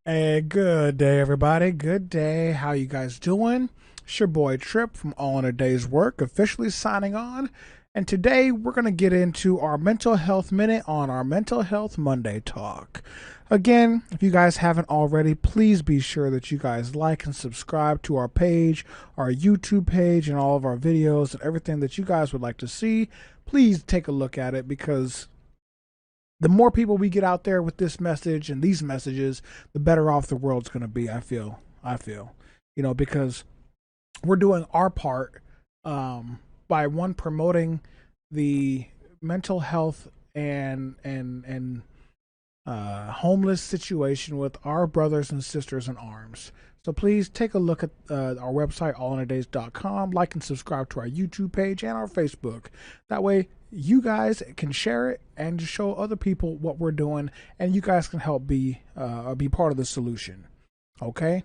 Hey, good day, everybody. Good day. How you guys doing? It's your boy Trip from All in a Day's Work, officially signing on. And today we're going to get into our mental health minute on our Mental Health Monday talk. Again, if you guys haven't already, please be sure that you guys like and subscribe to our page, our YouTube page, and all of our videos and everything that you guys would like to see. Please take a look at it because the more people we get out there with this message and these messages, the better off the world's going to be. I feel, because we're doing our part by one promoting the mental health and homeless situation with our brothers and sisters in arms. So please take a look at our website, allinadays.com, like and subscribe to our YouTube page and our Facebook. That way, you guys can share it and show other people what we're doing, and you guys can help be part of the solution. Okay.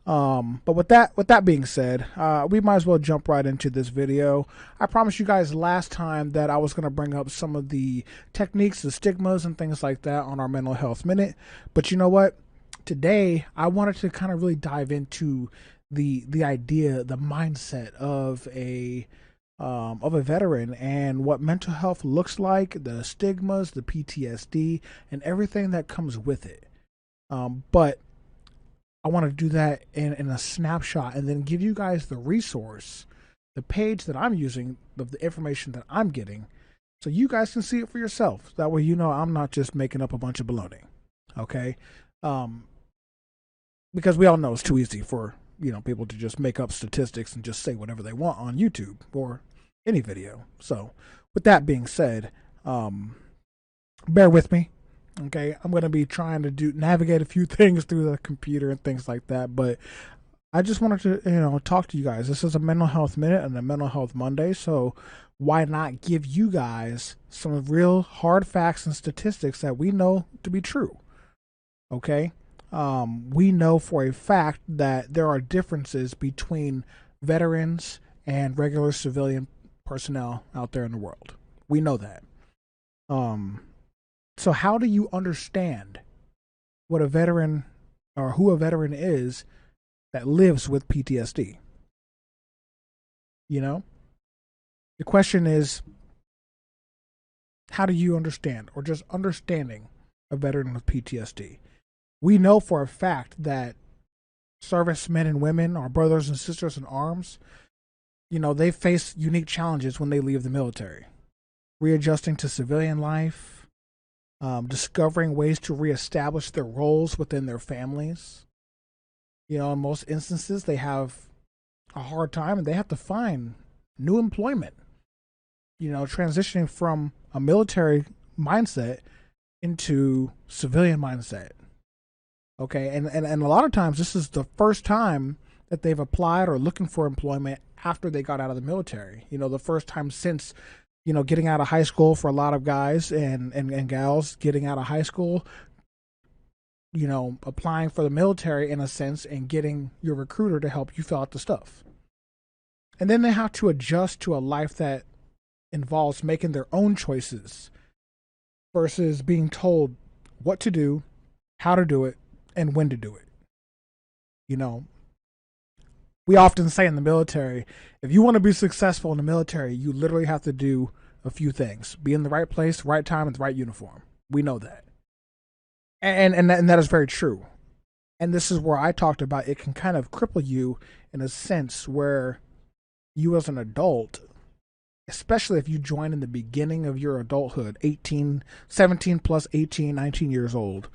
But with that being said, we might as well jump right into this video. I promised you guys last time that I was going to bring up some of the techniques, the stigmas, and things like that on our mental health minute. But you know what? Today, I wanted to kind of really dive into the idea, the mindset of a veteran and what mental health looks like, the stigmas, the PTSD, and everything that comes with it. But I want to do that in a snapshot and then give you guys the resource, the page that I'm using, of the information that I'm getting, so you guys can see it for yourself. That way, you know I'm not just making up a bunch of baloney. Okay, um, because we all know it's too easy for people to just make up statistics and just say whatever they want on YouTube or any video. So, with that being said, bear with me. Okay, I'm gonna be trying to navigate a few things through the computer and things like that, but I just wanted to talk to you guys. This is a mental health minute and a mental health Monday, so why not give you guys some real hard facts and statistics that we know to be true? Okay, we know for a fact that there are differences between veterans and regular civilian personnel out there in the world. We know that. Um, so how do you understand what a veteran or who a veteran is that lives with PTSD? You know, the question is, how do you understand, or just understanding a veteran with PTSD? We know for a fact that servicemen and women, our brothers and sisters in arms, they face unique challenges when they leave the military, readjusting to civilian life, discovering ways to reestablish their roles within their families. In most instances, they have a hard time and they have to find new employment. Transitioning from a military mindset into civilian mindset. Okay, and a lot of times this is the first time that they've applied or looking for employment after they got out of the military. The first time since getting out of high school for a lot of guys and gals, getting out of high school, applying for the military in a sense and getting your recruiter to help you fill out the stuff. And then they have to adjust to a life that involves making their own choices versus being told what to do, how to do it, and when to do it. You know, we often say in the military, if you want to be successful in the military, you literally have to do a few things: be in the right place, right time, and the right uniform. We know that, and that is very true. And this is where I talked about it can kind of cripple you in a sense where you as an adult, especially if you join in the beginning of your adulthood, 18, 17 plus 18, 19 years old,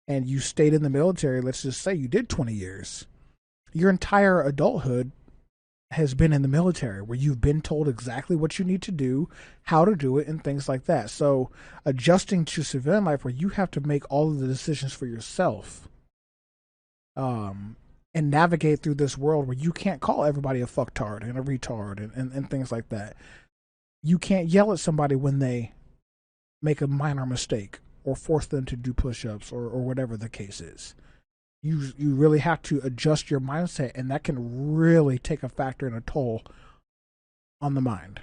and you stayed in the military, let's just say you did 20 years. Your entire adulthood has been in the military where you've been told exactly what you need to do, how to do it, and things like that. So adjusting to civilian life where you have to make all of the decisions for yourself, and navigate through this world where you can't call everybody a fucktard and a retard and things like that. You can't yell at somebody when they make a minor mistake or force them to do push-ups or whatever the case is. You really have to adjust your mindset, and that can really take a factor and a toll on the mind.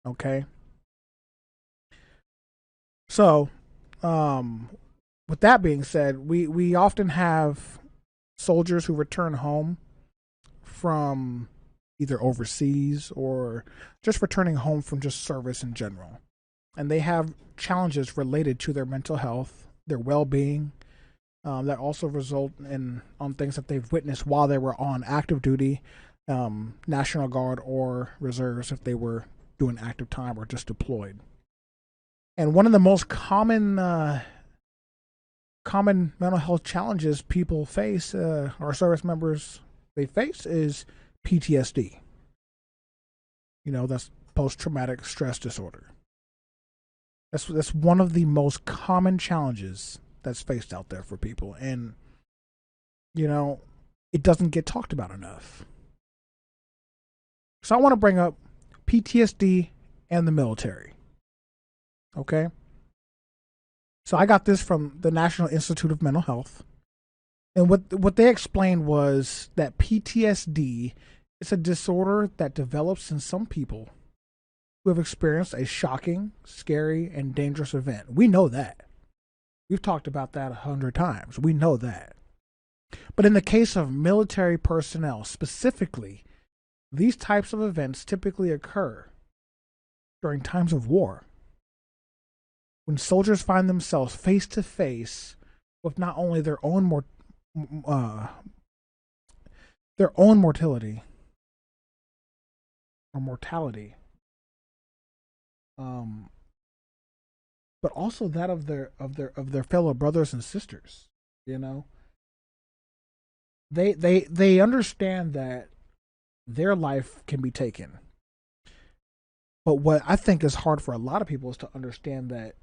Okay? So, with that being said, we often have soldiers who return home from either overseas or just returning home from just service in general. And they have challenges related to their mental health, their well being, that also result in on things that they've witnessed while they were on active duty, National Guard or reserves if they were doing active time or just deployed. And one of the most common mental health challenges people face, or service members they face, is PTSD. That's post traumatic stress disorder. That's one of the most common challenges that's faced out there for people, and it doesn't get talked about enough. So I want to bring up PTSD and the military. Okay? So I got this from the National Institute of Mental Health. And what they explained was that PTSD is a disorder that develops in some people who have experienced a shocking, scary, and dangerous event. We know that. We've talked about that 100 times. We know that. But in the case of military personnel specifically, these types of events typically occur during times of war, when soldiers find themselves face to face with not only their own mortality, but also that of their fellow brothers and sisters. They understand that their life can be taken. But what I think is hard for a lot of people is to understand that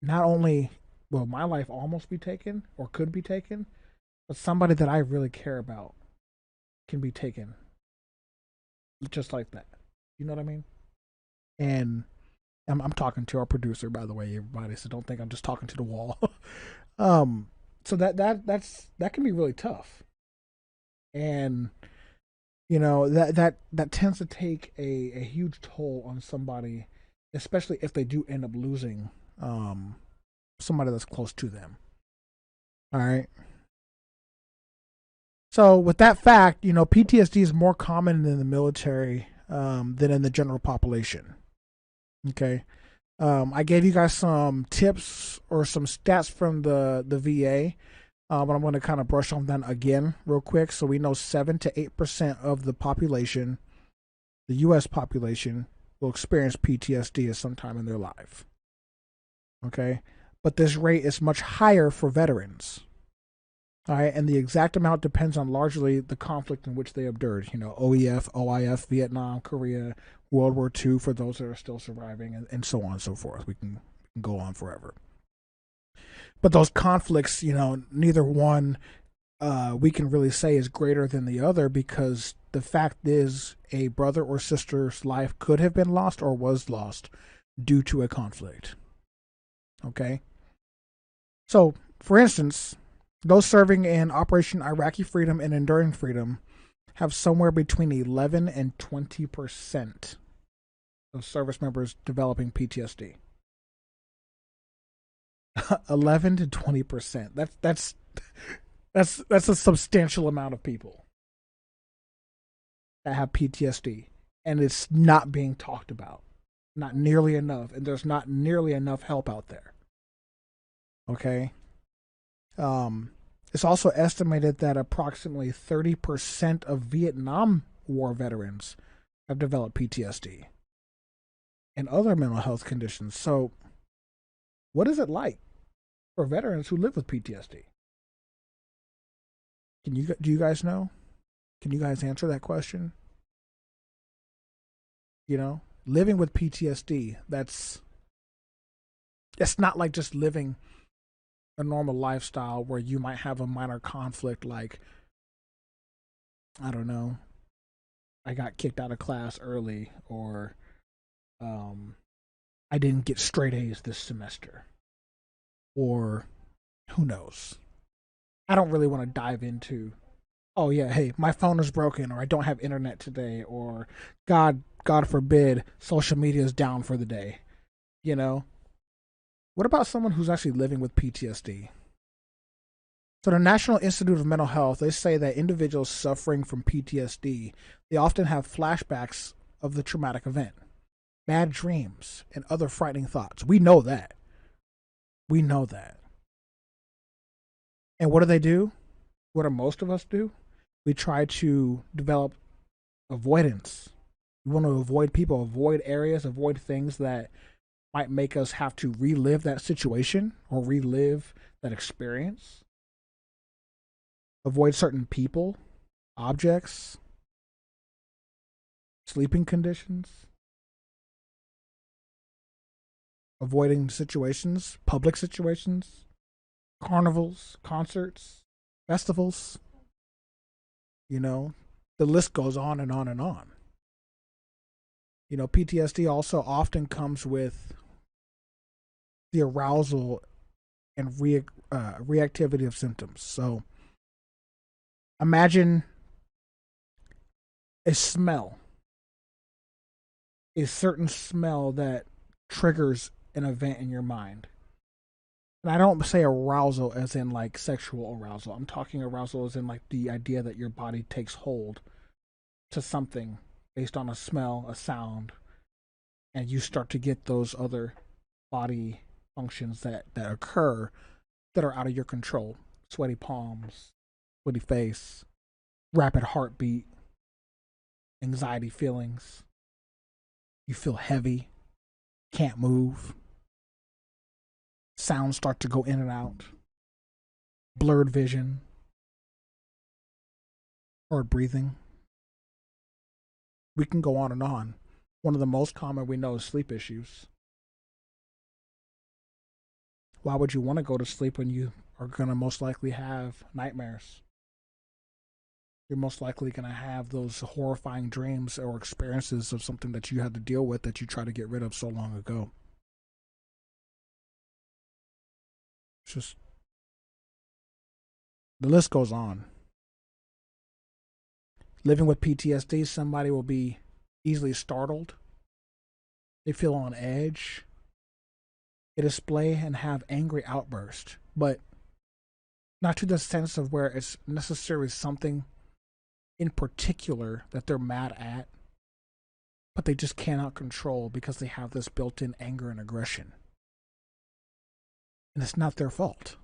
not only will my life almost be taken or could be taken, but somebody that I really care about can be taken just like that. You know what I mean? And I'm talking to our producer, by the way, everybody. So don't think I'm just talking to the wall. So that can be really tough, and that tends to take a huge toll on somebody, especially if they do end up losing somebody that's close to them. All right. So with that fact, PTSD is more common in the military than in the general population. Okay. I gave you guys some tips or some stats from the VA, but I'm going to kind of brush on that again real quick. So we know 7 to 8% of the population, the U.S. population, will experience PTSD at some time in their life. Okay, but this rate is much higher for veterans. All right, and the exact amount depends on largely the conflict in which they endured. OEF, OIF, Vietnam, Korea, World War II for those that are still surviving, and so on and so forth. We can go on forever. But those conflicts, neither one we can really say is greater than the other, because the fact is a brother or sister's life could have been lost or was lost due to a conflict. Okay? So, for instance, those serving in Operation Iraqi Freedom and Enduring Freedom have somewhere between 11 and 20% of service members developing PTSD. 11 to 20%. That's a substantial amount of people that have PTSD, and it's not being talked about, not nearly enough, and there's not nearly enough help out there. Okay. It's also estimated that approximately 30% of Vietnam War veterans have developed PTSD and other mental health conditions. So, what is it like for veterans who live with PTSD? Do you guys know? Can you guys answer that question? Living with PTSD, it's not like just living a normal lifestyle where you might have a minor conflict, like, I don't know, I got kicked out of class early, or I didn't get straight A's this semester, or who knows. I don't really want to dive into, oh yeah, hey, my phone is broken, or I don't have internet today, or God forbid, social media is down for the day. What about someone who's actually living with PTSD? So the National Institute of Mental Health, they say that individuals suffering from PTSD, they often have flashbacks of the traumatic event, bad dreams, and other frightening thoughts. We know that. We know that. And what do? What do most of us do? We try to develop avoidance. We want to avoid people, avoid areas, avoid things that might make us have to relive that situation or relive that experience. Avoid certain people, objects, sleeping conditions, avoiding situations, public situations, carnivals, concerts, festivals. You know, the list goes on and on and on. You know, PTSD also often comes with the arousal and reactivity of symptoms. So imagine a smell, a certain smell that triggers an event in your mind. And I don't say arousal as in like sexual arousal. I'm talking arousal as in like the idea that your body takes hold to something based on a smell, a sound, and you start to get those other body functions that occur that are out of your control. Sweaty palms, sweaty face, rapid heartbeat, anxiety feelings. You feel heavy, can't move. Sounds start to go in and out. Blurred vision. Hard breathing. We can go on and on. One of the most common we know is sleep issues. Why would you want to go to sleep when you are going to most likely have nightmares? You're most likely going to have those horrifying dreams or experiences of something that you had to deal with that you try to get rid of so long ago. It's just, the list goes on. Living with PTSD, somebody will be easily startled. They feel on edge. They display and have angry outbursts, but not to the sense of where it's necessarily something in particular that they're mad at, but they just cannot control because they have this built-in anger and aggression. And it's not their fault.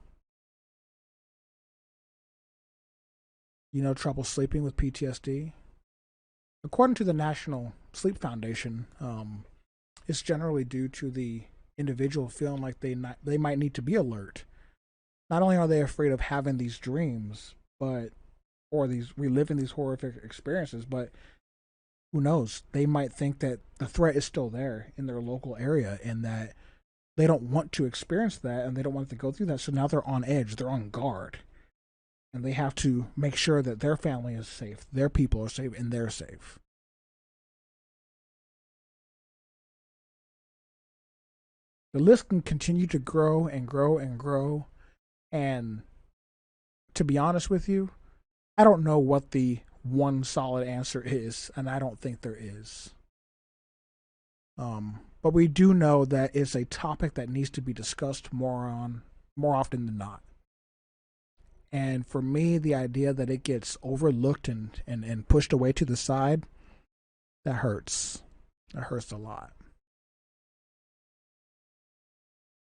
You know, trouble sleeping with PTSD? According to the National Sleep Foundation, it's generally due to the individual feeling like they might need to be alert. Not only are they afraid of having these dreams, or these reliving these horrific experiences, but who knows? They might think that the threat is still there in their local area, and that they don't want to experience that, and they don't want to go through that. So now they're on edge. They're on guard. And they have to make sure that their family is safe, their people are safe, and they're safe. The list can continue to grow and grow and grow. And to be honest with you, I don't know what the one solid answer is, and I don't think there is. But we do know that it's a topic that needs to be discussed more often than not. And for me, the idea that it gets overlooked and pushed away to the side, that hurts. That hurts a lot.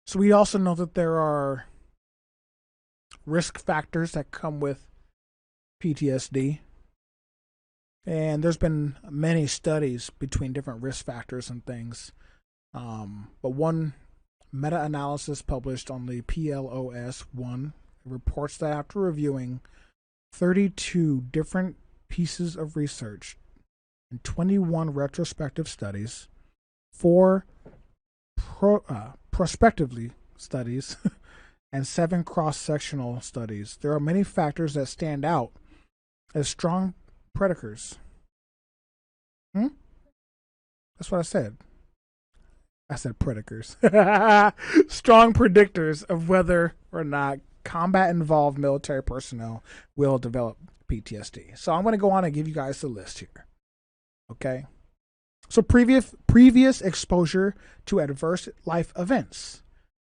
So we also know that there are risk factors that come with PTSD. And there's been many studies between different risk factors and things. But one meta-analysis published on the PLOS One reports that after reviewing 32 different pieces of research and 21 retrospective studies, 4 prospectively studies, and 7 cross-sectional studies, there are many factors that stand out as strong predictors. That's what I said. I said predictors. Strong predictors of whether or not combat-involved military personnel will develop PTSD. So I'm going to go on and give you guys the list here. Okay? So previous exposure to adverse life events.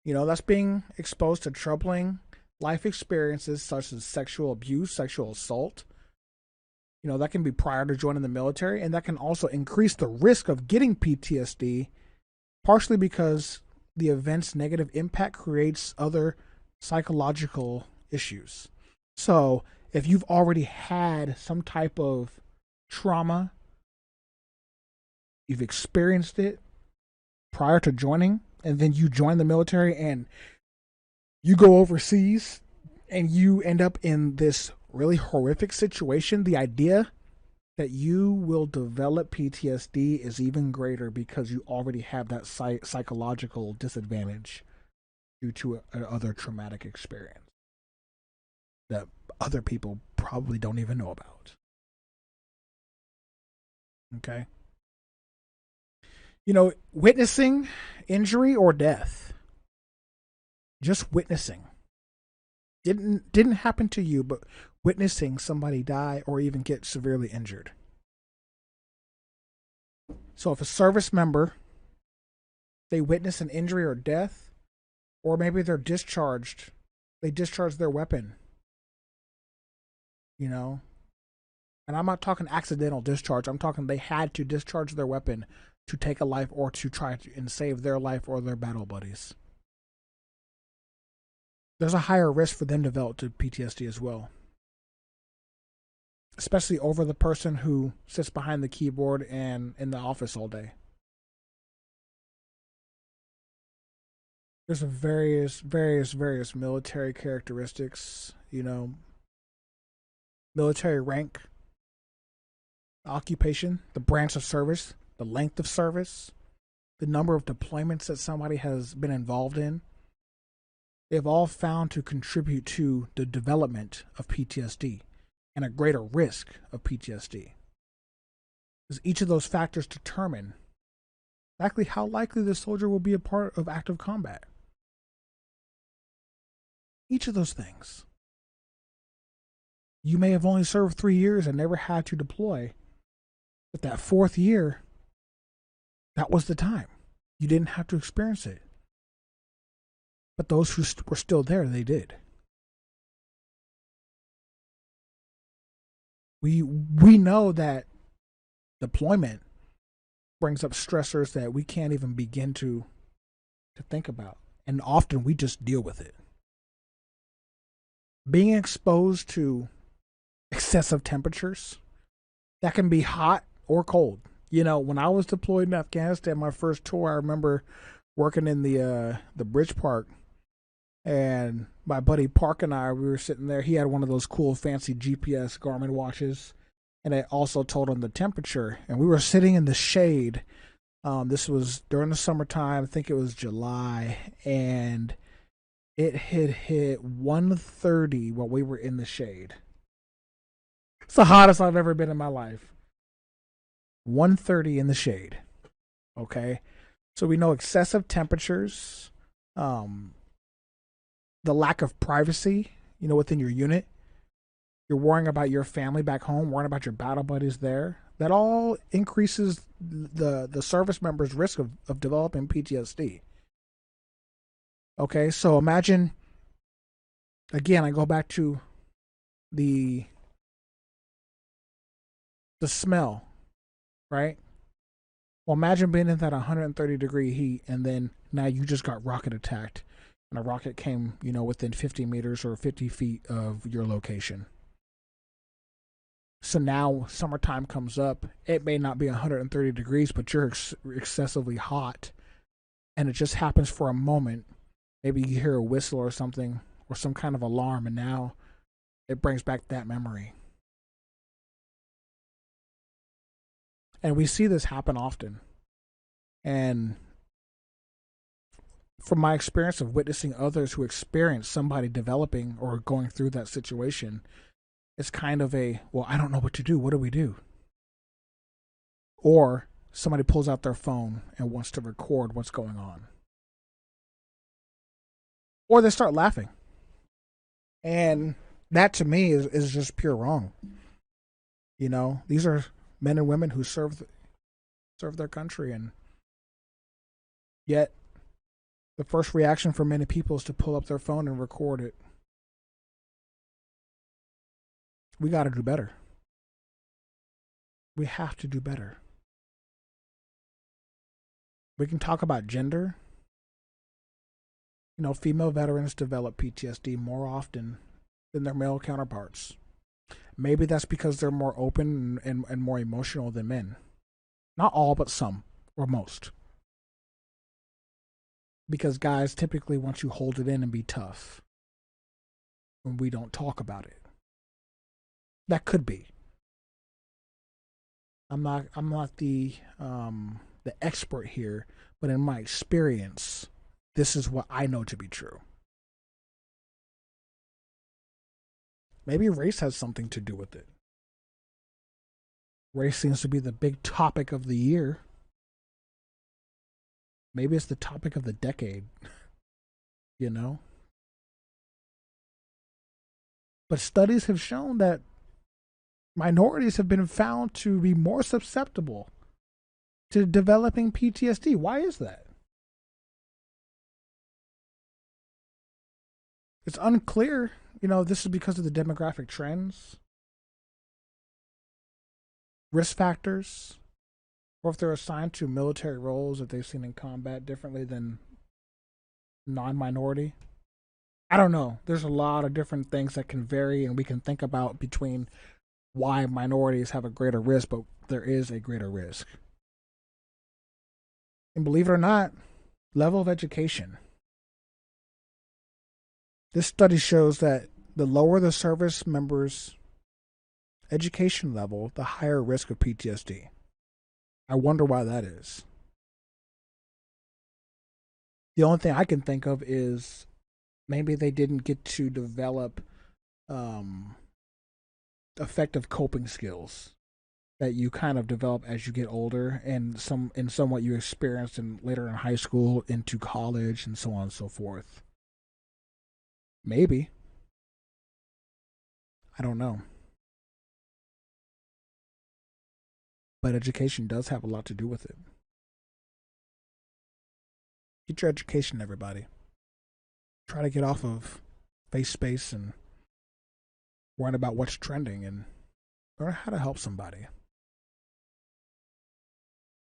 That's being exposed to troubling life experiences such as sexual abuse, sexual assault. That can be prior to joining the military, and that can also increase the risk of getting PTSD, partially because the event's negative impact creates other psychological issues. So, if you've already had some type of trauma, you've experienced it prior to joining, and then you join the military and you go overseas and you end up in this really horrific situation, the idea that you will develop PTSD is even greater because you already have that psychological disadvantage due to another traumatic experience that other people probably don't even know about. Okay? Witnessing injury or death, just witnessing, didn't happen to you, but witnessing somebody die or even get severely injured. So if a service member, they witness an injury or death, or maybe they discharge their weapon, and I'm not talking accidental discharge. I'm talking they had to discharge their weapon to take a life or to try and save their life or their battle buddies. There's a higher risk for them to develop to PTSD as well, especially over the person who sits behind the keyboard and in the office all day. There's various military characteristics, military rank, occupation, the branch of service, the length of service, the number of deployments that somebody has been involved in. They've all found to contribute to the development of PTSD and a greater risk of PTSD. Because each of those factors determine exactly how likely the soldier will be a part of active combat. Each of those things. You may have only served 3 years and never had to deploy, but that 4th year, that was the time. You didn't have to experience it. But those who were still there, they did. We know that deployment brings up stressors that we can't even begin to think about. And often we just deal with it. Being exposed to excessive temperatures, that can be hot or cold. When I was deployed in Afghanistan, my first tour, I remember working in the bridge park, and my buddy Park and we were sitting there. He had one of those cool fancy GPS Garmin watches, and it also told him the temperature. And we were sitting in the shade. This was during the summertime. I think it was July, and it had hit 130 while we were in the shade. It's the hottest I've ever been in my life. 130 in the shade. Okay, so we know excessive temperatures, the lack of privacy, within your unit. You're worrying about your family back home, worrying about your battle buddies there. That all increases the service member's risk of developing PTSD. Okay, so imagine, again, I go back to the smell, right? Well, imagine being in that 130-degree heat, and then now you just got rocket attacked, and a rocket came, within 50 meters or 50 feet of your location. So now summertime comes up. It may not be 130 degrees, but you're excessively hot, and it just happens for a moment. Maybe you hear a whistle or something, or some kind of alarm, and now it brings back that memory. And we see this happen often. And from my experience of witnessing others who experience somebody developing or going through that situation, it's kind of well, I don't know what to do. What do we do? Or somebody pulls out their phone and wants to record what's going on. Or they start laughing. And that to me is just pure wrong. These are men and women who serve their country, and yet The first reaction for many people is to pull up their phone and record it. We got to do better. We have to do better. We can talk about gender. You know, female veterans develop PTSD more often than their male counterparts. Maybe that's because they're more open and more emotional than men. Not all, but some, or most. Because guys typically want you to hold it in and be tough when we don't talk about it. That could be. I'm not the expert here, but in my experience, this is what I know to be true. Maybe race has something to do with it. Race seems to be the big topic of the year. Maybe it's the topic of the decade, you know? But studies have shown that minorities have been found to be more susceptible to developing PTSD. Why is that? It's unclear. You know, this is because of the demographic trends, risk factors, or if they're assigned to military roles that they've seen in combat differently than non-minority. I don't know. There's a lot of different things that can vary, and we can think about between why minorities have a greater risk, but there is a greater risk. And believe it or not, level of education. This study shows that the lower the service member's education level, the higher risk of PTSD. I wonder why that is. The only thing I can think of is maybe they didn't get to develop effective coping skills that you kind of develop as you get older, and somewhat you experienced later in high school into college and so on and so forth. Maybe. I don't know. But education does have a lot to do with it. Get your education, everybody. Try to get off of face space and worrying about what's trending and learn how to help somebody.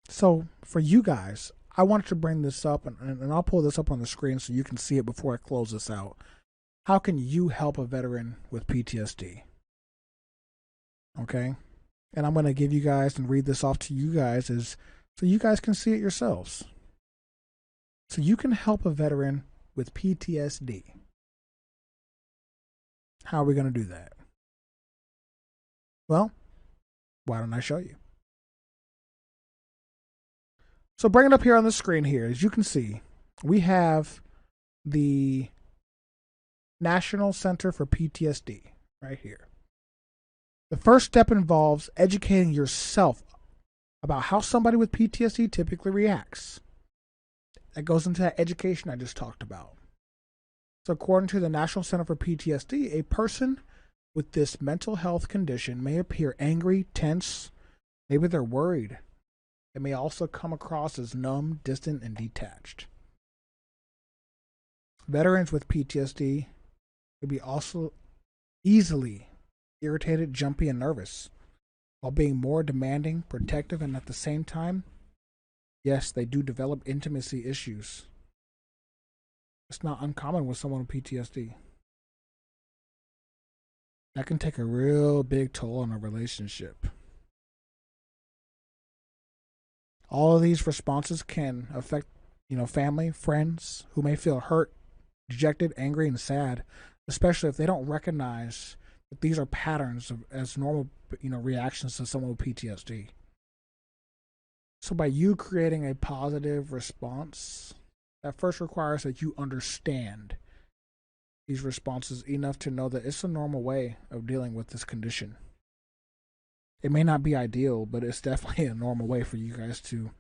So, for you guys, I wanted to bring this up, and I'll pull this up on the screen so you can see it before I close this out. How can you help a veteran with PTSD? Okay? And I'm going to give you guys and read this off to you guys so you guys can see it yourselves. So you can help a veteran with PTSD. How are we going to do that? Well, why don't I show you? So bring it up here on the screen here. As you can see, we have the National Center for PTSD right here. The first step involves educating yourself about how somebody with PTSD typically reacts. That goes into that education I just talked about. So according to the National Center for PTSD, a person with this mental health condition may appear angry, tense, maybe they're worried. It may also come across as numb, distant, and detached. Veterans with PTSD could be also easily irritated, jumpy, and nervous, while being more demanding, protective, and at the same time, yes, they do develop intimacy issues. It's not uncommon with someone with PTSD. That can take a real big toll on a relationship. All of these responses can affect, family, friends who may feel hurt, dejected, angry, and sad, especially if they don't recognize that these are patterns as normal, reactions to someone with PTSD. So by you creating a positive response, that first requires that you understand these responses enough to know that it's a normal way of dealing with this condition. It may not be ideal, but it's definitely a normal way for you guys to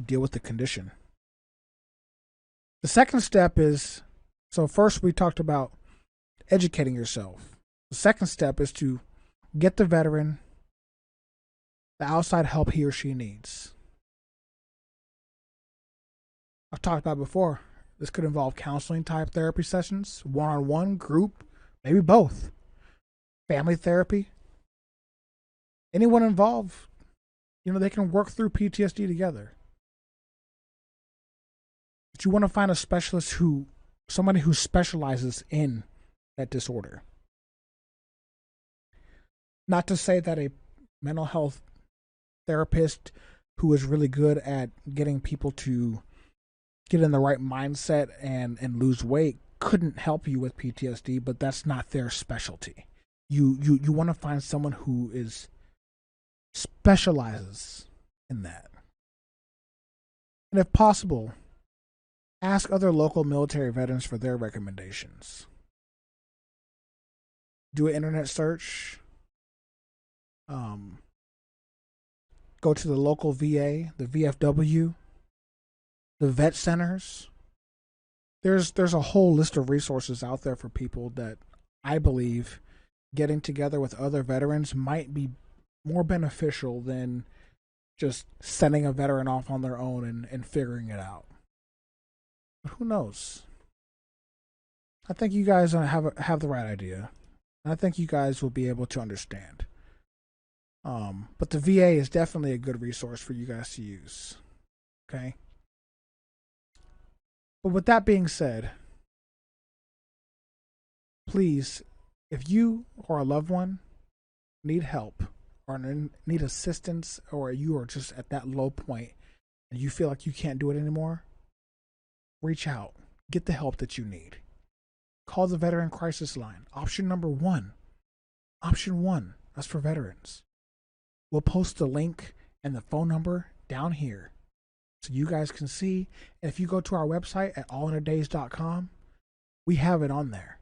deal with the condition. The second step is, so first we talked about educating yourself. The second step is to get the veteran the outside help he or she needs. I've talked about before, This could involve counseling type therapy sessions, one-on-one, group, maybe both. Family therapy. Anyone involved, they can work through PTSD together. But you want to find a specialist somebody who specializes in that disorder. Not to say that a mental health therapist who is really good at getting people to get in the right mindset and lose weight couldn't help you with PTSD, but that's not their specialty. You want to find someone who specializes in that. And if possible, ask other local military veterans for their recommendations. Do an internet search. Go to the local VA, the VFW, the vet centers. There's a whole list of resources out there for people that I believe getting together with other veterans might be more beneficial than just sending a veteran off on their own and figuring it out. But who knows? I think you guys have the right idea. I think you guys will be able to understand. But the VA is definitely a good resource for you guys to use. Okay? But with that being said, please, if you or a loved one need help or need assistance, or you are just at that low point and you feel like you can't do it anymore, reach out. Get the help that you need. Call the Veteran Crisis Line. Option number 1. Option 1. That's for veterans. We'll post the link and the phone number down here so you guys can see. And if you go to our website at allinadays.com, we have it on there.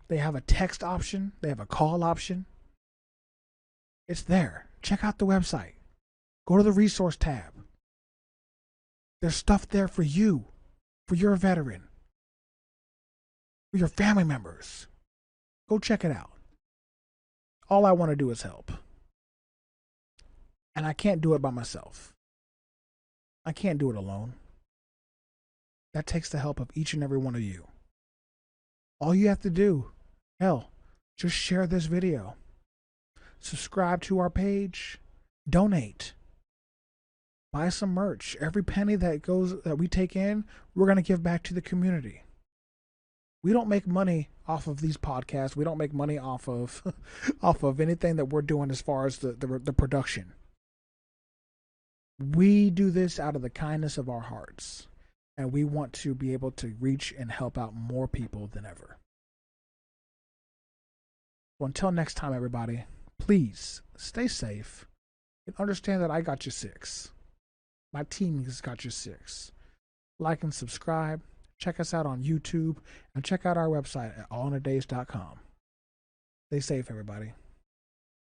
They have a text option. They have a call option. It's there. Check out the website. Go to the resource tab. There's stuff there for you, for your veteran, for your family members. Go check it out. All I want to do is help. And I can't do it by myself. I can't do it alone. That takes the help of each and every one of you. All you have to do, just share this video. Subscribe to our page. Donate. Buy some merch. Every penny that we take in, we're going to give back to the community. We don't make money off of these podcasts. We don't make money off of anything that we're doing as far as the production. We do this out of the kindness of our hearts, and we want to be able to reach and help out more people than ever. So until next time, everybody, please stay safe and understand that I got your six. My team has got your six. Like and subscribe. Check us out on YouTube and check out our website at allinadays.com. Stay safe, everybody.